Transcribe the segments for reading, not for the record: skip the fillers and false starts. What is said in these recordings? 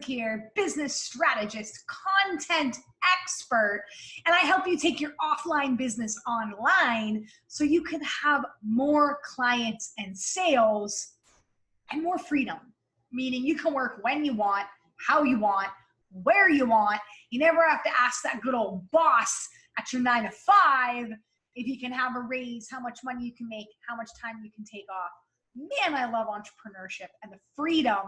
here, business strategist, content expert, and I help you take your offline business online so you can have more clients and sales and more freedom, meaning you can work when you want, how you want, where you want. You never have to ask that good old boss at your 9 to 5 if you can have a raise, how much money you can make, how much time you can take off. Man, I love entrepreneurship and the freedom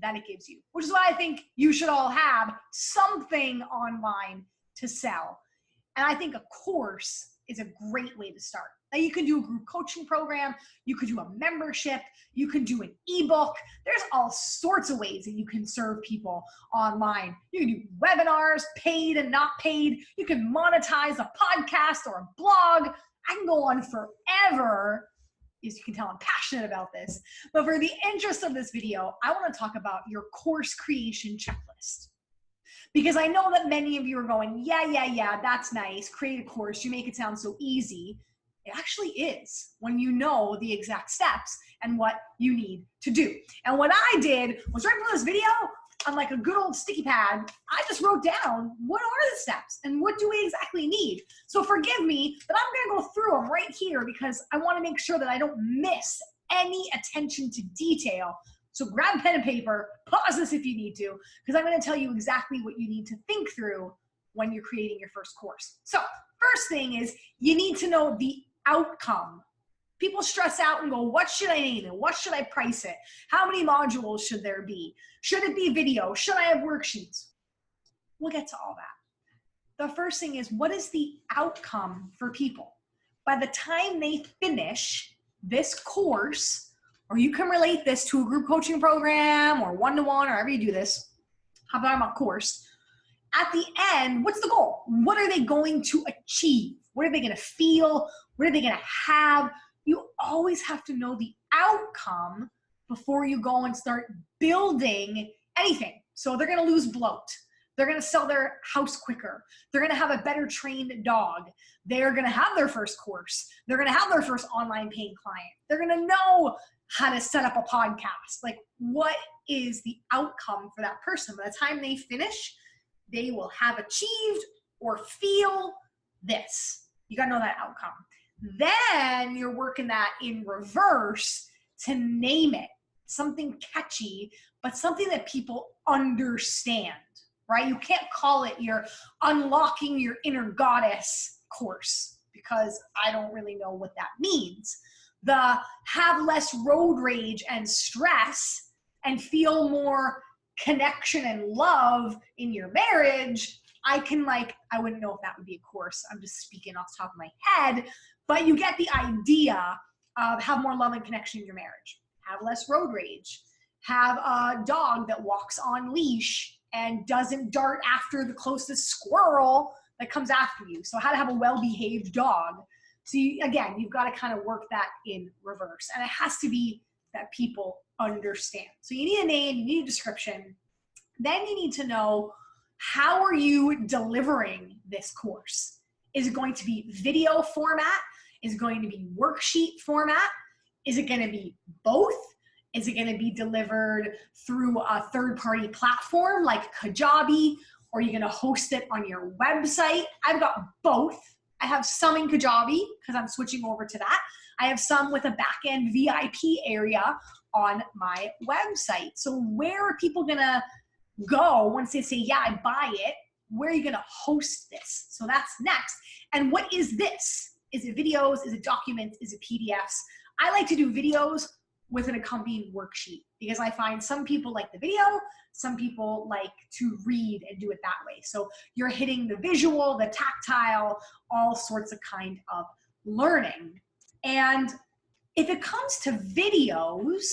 that it gives you, which is why I think you should all have something online to sell. And I think a course is a great way to start. Now you can do a group coaching program, you could do a membership, you can do an ebook. There's all sorts of ways that you can serve people online. You can do webinars, paid and not paid. You can monetize a podcast or a blog. I can go on forever. As you can tell, I'm passionate about this. But for the interest of this video, I want to talk about your course creation checklist. Because I know that many of you are going, yeah, that's nice. Create a course. You make it sound so easy. It actually is when you know the exact steps and what you need to do. And what I did was right before this video, on like a good old sticky pad, I just wrote down what are the steps and what do we exactly need. So forgive me, but I'm going to go through them right here because I want to make sure that I don't miss any attention to detail. So grab pen and paper, pause this if you need to, because I'm going to tell you exactly what you need to think through when you're creating your first course. So first thing is you need to know the outcome. People stress out and go, what should I name it? What should I price it? How many modules should there be? Should it be video? Should I have worksheets? We'll get to all that. The first thing is, what is the outcome for people? By the time they finish this course, or you can relate this to a group coaching program or one-to-one or however you do this, how about a course? At the end, what's the goal? What are they going to achieve? What are they going to feel? What are they going to have? You always have to know the outcome before you go and start building anything. So they're going to lose bloat. They're going to sell their house quicker. They're going to have a better trained dog. They're going to have their first course. They're going to have their first online paying client. They're going to know how to set up a podcast. Like, what is the outcome for that person? By the time they finish, they will have achieved or feel this. You got to know that outcome. Then you're working that in reverse to name it something catchy, but something that people understand, right? You can't call it your Unlocking Your Inner Goddess course because I don't really know what that means. The have less road rage and stress and feel more connection and love in your marriage, I wouldn't know if that would be a course. I'm just speaking off the top of my head, but you get the idea of have more love and connection in your marriage. Have less road rage. Have a dog that walks on leash and doesn't dart after the closest squirrel that comes after you. So how to have a well-behaved dog. So you've got to kind of work that in reverse. And it has to be that people understand. So you need a name, you need a description. Then you need to know, how are you delivering this course? Is it going to be video format? Is it going to be worksheet format? Is it going to be both? Is it going to be delivered through a third-party platform like Kajabi? Or are you going to host it on your website? I've got both. I have some in Kajabi because I'm switching over to that. I have some with a back-end VIP area on my website. So where are people going to go once they say, yeah, I buy it? Where are you going to host this? So that's next. And what is this? Is it videos? Is it documents? Is it PDFs? I like to do videos with an accompanying worksheet because I find some people like the video, some people like to read and do it that way. So you're hitting the visual, the tactile, all sorts of kind of learning. And if it comes to videos,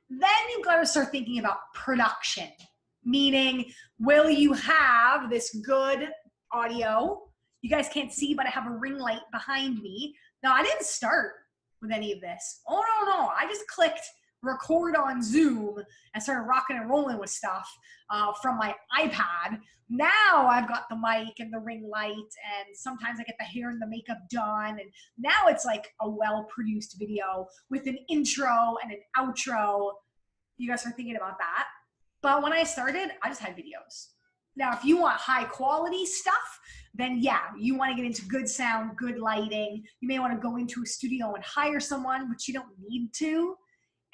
then you've got to start thinking about production, meaning, will you have this good audio? You guys can't see, but I have a ring light behind me. Now, I didn't start with any of this. Oh, no. I just clicked record on Zoom and started rocking and rolling with stuff from my iPad. Now I've got the mic and the ring light, and sometimes I get the hair and the makeup done. And now it's like a well-produced video with an intro and an outro. You guys are thinking about that. But when I started, I just had videos. Now, if you want high quality stuff, then yeah, you want to get into good sound, good lighting. You may want to go into a studio and hire someone, but you don't need to.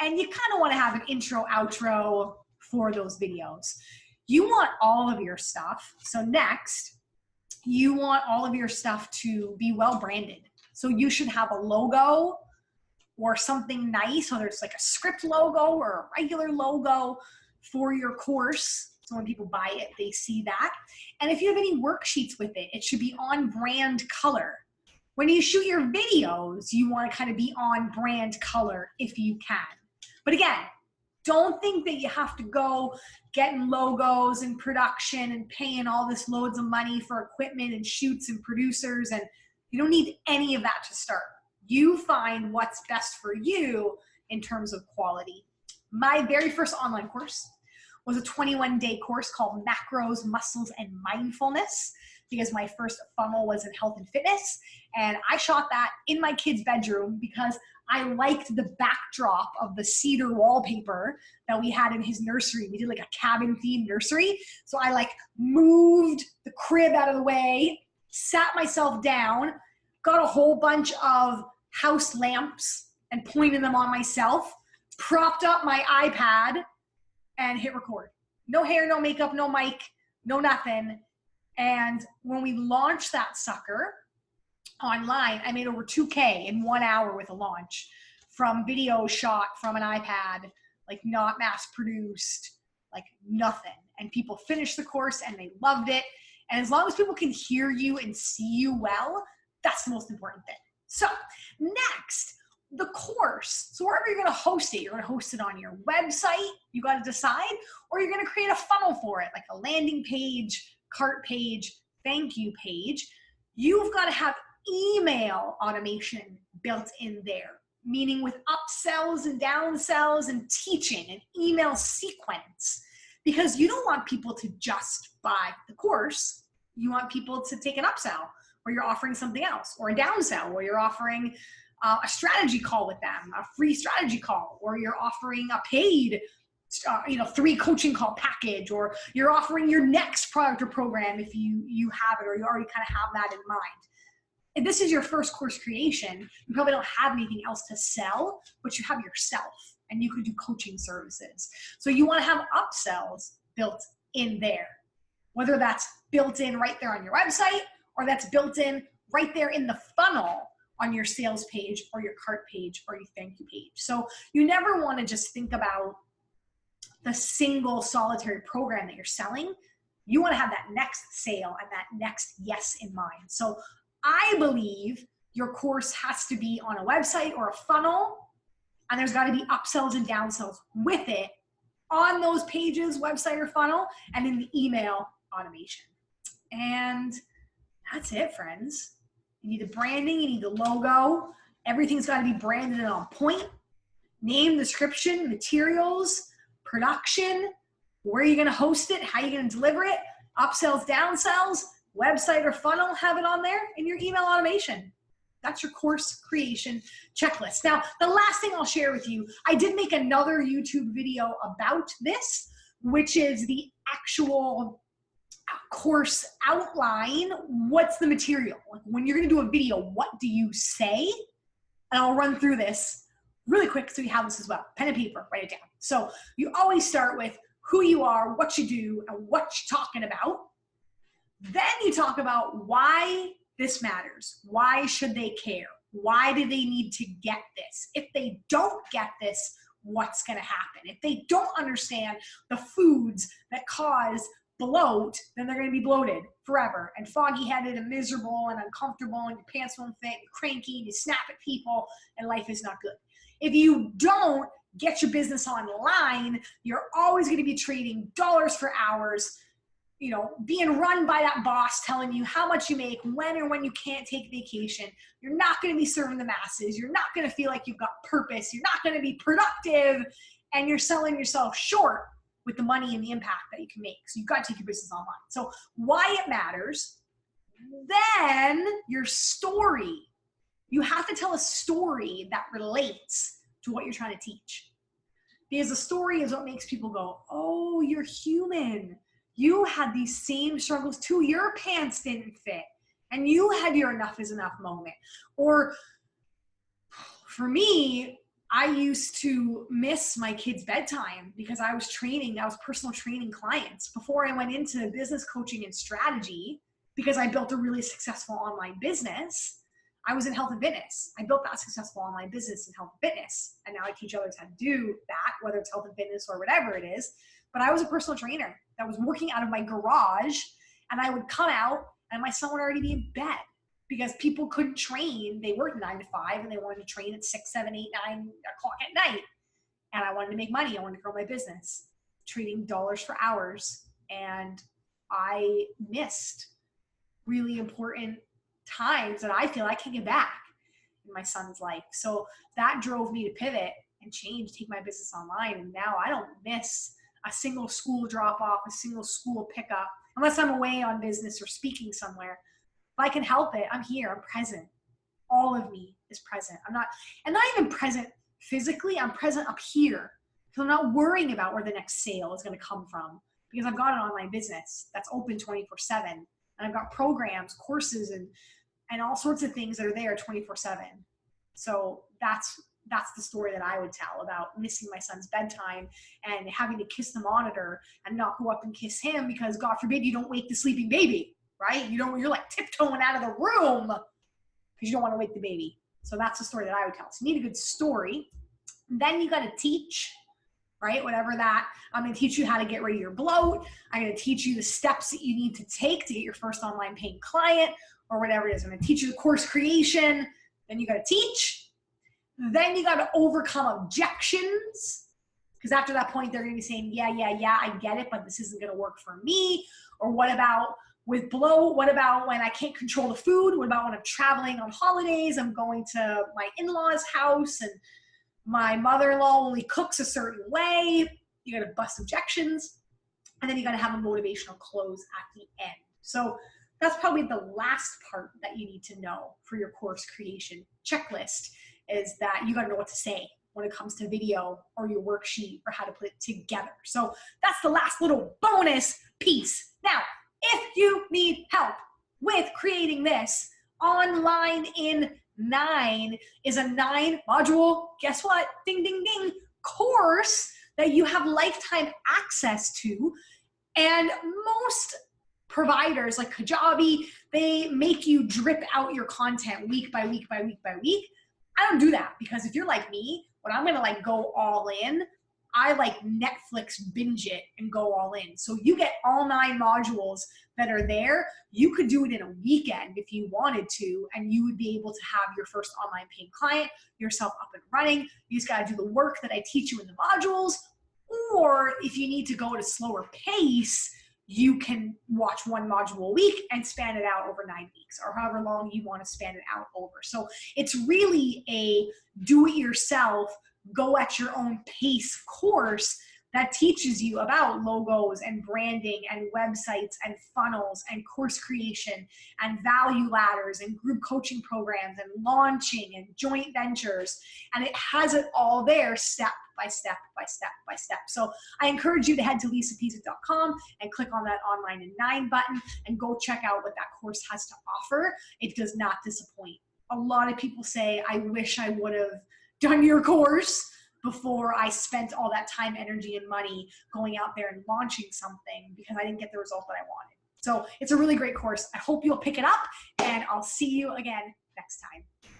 And you kind of want to have an intro, outro for those videos. You want all of your stuff. So next, you want all of your stuff to be well branded. So you should have a logo or something nice, whether it's like a script logo or a regular logo for your course. So when people buy it, they see that. And if you have any worksheets with it, it should be on brand color. When you shoot your videos, you want to kind of be on brand color if you can. But again, don't think that you have to go getting logos and production and paying all this loads of money for equipment and shoots and producers. And you don't need any of that to start. You find what's best for you in terms of quality. My very first online course was a 21-day course called Macros, Muscles, and Mindfulness, because my first funnel was in health and fitness. And I shot that in my kid's bedroom because I liked the backdrop of the cedar wallpaper that we had in his nursery. We did like a cabin themed nursery. So I like moved the crib out of the way, sat myself down, got a whole bunch of house lamps and pointed them on myself, propped up my iPad, and hit record. No hair, no makeup, no mic, no nothing. And when we launched that sucker online, I made over 2K in 1 hour with a launch from video shot from an iPad, like not mass produced, like nothing. And people finished the course and they loved it. And as long as people can hear you and see you well, that's the most important thing. So next, the course. So wherever you're going to host it, you're going to host it on your website, you got to decide, or you're going to create a funnel for it, like a landing page, cart page, thank you page. You've got to have email automation built in there, meaning with upsells and downsells and teaching an email sequence, because you don't want people to just buy the course. You want people to take an upsell, or you're offering something else, or a downsell, or you're offering a strategy call with them, a free strategy call, or you're offering a paid 3 coaching call package, or you're offering your next product or program if you have it, or you already kind of have that in mind. If this is your first course creation, you probably don't have anything else to sell, but you have yourself, and you could do coaching services. So you want to have upsells built in there, whether that's built in right there on your website, or that's built in right there in the funnel on your sales page or your cart page or your thank you page. So you never want to just think about the single solitary program that you're selling. You want to have that next sale and that next yes in mind. So I believe your course has to be on a website or a funnel, and there's got to be upsells and downsells with it on those pages, website or funnel, and in the email automation. And that's it, friends. You need the branding, you need the logo. Everything's got to be branded and on point. Name, description, materials, production, where you're going to host it, how you're going to deliver it, upsells, downsells, website or funnel, have it on there, and your email automation. That's your course creation checklist. Now, the last thing I'll share with you, I did make another YouTube video about this, which is the actual course outline. What's the material? Like when you're going to do a video, what do you say? And I'll run through this really quick so you have this as well. Pen and paper, write it down. So you always start with who you are, what you do, and what you're talking about. Then you talk about why this matters. Why should they care? Why do they need to get this? If they don't get this, what's going to happen? If they don't understand the foods that cause bloat, then they're going to be bloated forever and foggy-headed and miserable and uncomfortable, and your pants won't fit, you're cranky, and you snap at people, and life is not good. If you don't get your business online, you're always going to be trading dollars for hours, being run by that boss telling you how much you make, when or when you can't take vacation. You're not going to be serving the masses. You're not going to feel like you've got purpose. You're not going to be productive, and you're selling yourself short with the money and the impact that you can make. So you've got to take your business online. So why it matters, then your story. You have to tell a story that relates to what you're trying to teach. Because the story is what makes people go, oh, you're human. You had these same struggles too. Your pants didn't fit and you had your enough is enough moment. Or for me, I used to miss my kids' bedtime because I was personal training clients before I went into business coaching and strategy, because I built a really successful online business. I was in health and fitness. I built that successful online business in health and fitness. And now I teach others how to do that, whether it's health and fitness or whatever it is. But I was a personal trainer that was working out of my garage, and I would come out and my son would already be in bed because people couldn't train. They worked 9 to 5 and they wanted to train at 6, 7, 8, 9 o'clock at night. And I wanted to make money. I wanted to grow my business, trading dollars for hours. And I missed really important times that I feel I can get back in my son's life. So that drove me to pivot and change, take my business online. And now I don't miss a single school drop off, a single school pickup, unless I'm away on business or speaking somewhere. If I can help it, I'm here, I'm present. All of me is present. I'm not even present physically, I'm present up here. So I'm not worrying about where the next sale is going to come from, because I've got an online business that's open 24/7. And I've got programs, courses, and all sorts of things that are there 24/7. So that's the story that I would tell about missing my son's bedtime and having to kiss the monitor and not go up and kiss him because, God forbid, you don't wake the sleeping baby, right? You're like tiptoeing out of the room because you don't want to wake the baby. So that's the story that I would tell. So you need a good story. Then you got to teach, right? Whatever that, I'm going to teach you how to get rid of your bloat. I'm going to teach you the steps that you need to take to get your first online paying client, or whatever it is. I'm going to teach you the course creation. Then you got to teach. Then you got to overcome objections, because after that point, they're going to be saying, yeah, I get it, but this isn't going to work for me. Or what about with bloat? What about when I can't control the food? What about when I'm traveling on holidays? I'm going to my in-laws' house and my mother-in-law only cooks a certain way. You got to bust objections. And then you got to have a motivational close at the end. So that's probably the last part that you need to know for your course creation checklist, is that you got to know what to say when it comes to video or your worksheet or how to put it together. So that's the last little bonus piece. Now, if you need help with creating this, Online in 9 is a 9-module, guess what? Ding, ding, ding, course that you have lifetime access to. And most providers like Kajabi, they make you drip out your content week by week by week by week. I don't do that, because if you're like me, when I'm gonna go all in, I Netflix binge it and go all in. So you get all 9 modules that are there. You could do it in a weekend if you wanted to, and you would be able to have your first online paying client, yourself up and running. You just gotta do the work that I teach you in the modules. Or if you need to go at a slower pace, you can watch 1 module a week and span it out over 9 weeks, or however long you want to span it out over. So it's really a do-it-yourself, go at your own pace course that teaches you about logos and branding and websites and funnels and course creation and value ladders and group coaching programs and launching and joint ventures. And it has it all there step by step by step by step. So I encourage you to head to lisapezik.com and click on that Online in 9 button and go check out what that course has to offer. It does not disappoint. A lot of people say, I wish I would have done your course before I spent all that time, energy, and money going out there and launching something, because I didn't get the result that I wanted. So it's a really great course. I hope you'll pick it up, and I'll see you again next time.